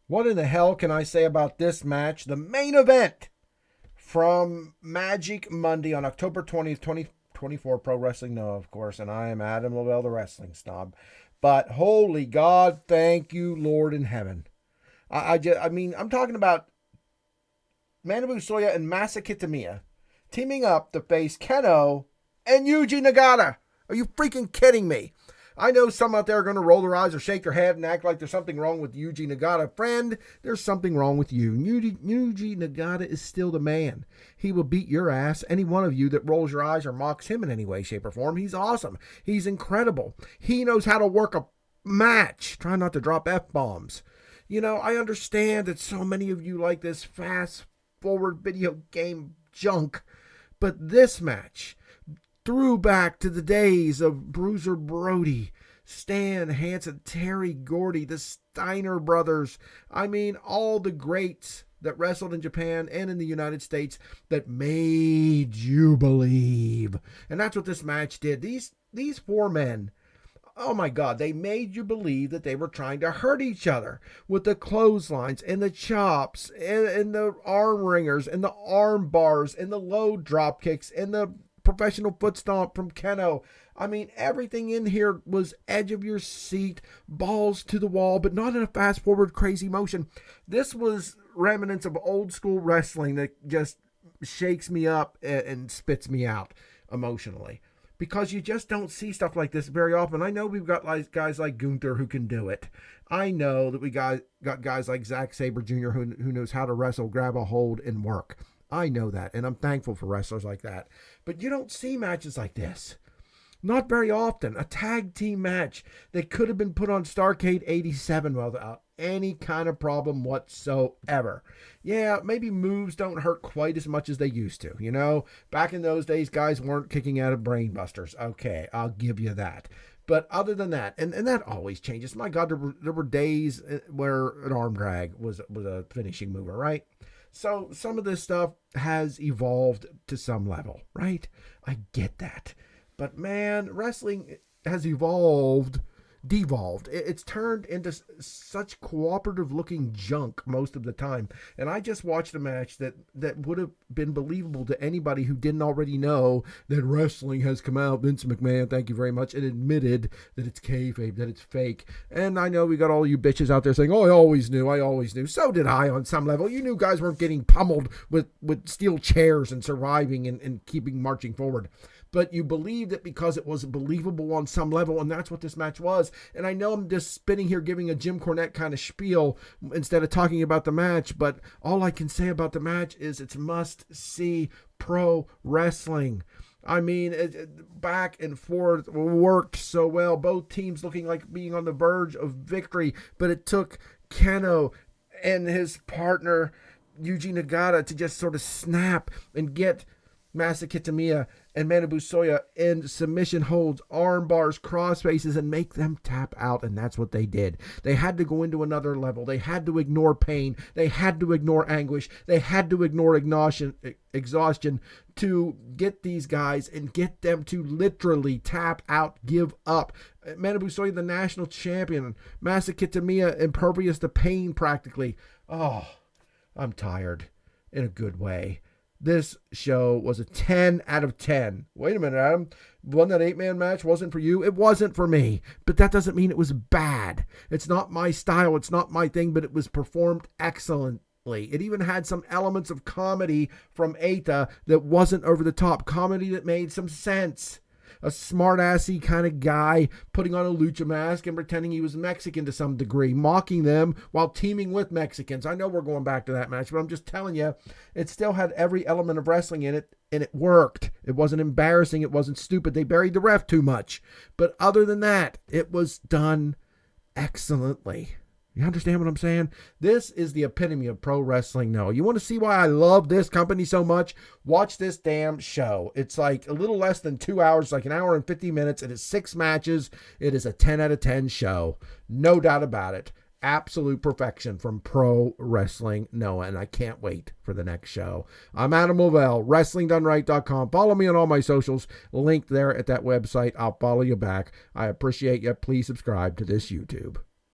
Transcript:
What in the hell can I say about this match? The main event from Magic Monday on October 20th, 2024, Pro Wrestling Noah, of course, and I am Adam Lavelle, the wrestling snob. But holy God, thank you, Lord in heaven. I'm talking about Manabu Soya and Masa Kitamiya teaming up to face Kenoh and Yuji Nagata. Are you freaking kidding me? I know some out there are going to roll their eyes or shake their head and act like there's something wrong with Yuji Nagata. Friend, there's something wrong with you. Yuji Nagata is still the man. He will beat your ass, any one of you that rolls your eyes or mocks him in any way, shape, or form. He's awesome. He's incredible. He knows how to work a match. Try not to drop F-bombs. You know, I understand that so many of you like this fast forward video game junk, but this match threw back to the days of Bruiser Brody, Stan Hansen, Terry Gordy, the Steiner brothers. I mean, all the greats that wrestled in Japan and in the United States that made you believe. And that's what this match did. These four men, oh my God, they made you believe that they were trying to hurt each other with the clotheslines and the chops and the arm ringers and the arm bars and the low drop kicks and the professional foot stomp from Kenoh. I mean, everything in here was edge of your seat, balls to the wall, but not in a fast forward crazy motion. This was remnants of old school wrestling that just shakes me up and spits me out emotionally, because you just don't see stuff like this very often. I know we've got guys like Gunther who can do it. I know that we got guys like Zack Sabre Jr. who knows how to wrestle, grab a hold, and work. I know that, and I'm thankful for wrestlers like that. But you don't see matches like this. Not very often. A tag team match that could have been put on Starrcade 87 without any kind of problem whatsoever. Yeah, maybe moves don't hurt quite as much as they used to. You know, back in those days, guys weren't kicking out of brainbusters. Okay, I'll give you that. But other than that, and that always changes. My God, there were days where an arm drag was a finishing mover, right? So some of this stuff has evolved to some level, right? I get that. But man, wrestling has devolved. It's turned into such cooperative looking junk most of the time. And I just watched a match that would have been believable to anybody who didn't already know that wrestling has come out. Vince McMahon, thank you very much, and admitted that it's kayfabe, that it's fake. And I know we got all you bitches out there saying, oh, I always knew. So did I on some level. You knew guys weren't getting pummeled with steel chairs and surviving and keeping marching forward. But you believed it because it was believable on some level, and that's what this match was. And I know I'm just spinning here giving a Jim Cornette kind of spiel instead of talking about the match, but all I can say about the match is it's must-see pro wrestling. I mean, back and forth worked so well. Both teams looking like being on the verge of victory, but it took Kenoh and his partner, Yuji Nagata, to just sort of snap and get Masa Kitamiya and Manabu Soya in submission holds, arm bars, cross faces, and make them tap out. And that's what they did. They had to go into another level. They had to ignore pain. They had to ignore anguish. They had to ignore exhaustion to get these guys and get them to literally tap out, give up. Manabu Soya, the national champion. Masa Kitamiya, impervious to pain practically. Oh, I'm tired in a good way. This show was a 10 out of 10. Wait a minute, Adam. One that 8-man match wasn't for you? It wasn't for me. But that doesn't mean it was bad. It's not my style. It's not my thing, but it was performed excellently. It even had some elements of comedy from Eita that wasn't over the top. Comedy that made some sense. A smart-assy kind of guy putting on a lucha mask and pretending he was Mexican to some degree, mocking them while teaming with Mexicans. I know we're going back to that match, but I'm just telling you, it still had every element of wrestling in it, and it worked. It wasn't embarrassing. It wasn't stupid. They buried the ref too much. But other than that, it was done excellently. You understand what I'm saying? This is the epitome of pro wrestling. No, you want to see why I love this company so much? Watch this damn show. It's like a little less than 2 hours, like an hour and 50 minutes. It is 6 matches. It is a 10 out of 10 show. No doubt about it. Absolute perfection from Pro Wrestling Noah, and I can't wait for the next show. I'm Adam Lavelle, WrestlingDoneRight.com. Follow me on all my socials, linked there at that website. I'll follow you back. I appreciate you. Please subscribe to this YouTube.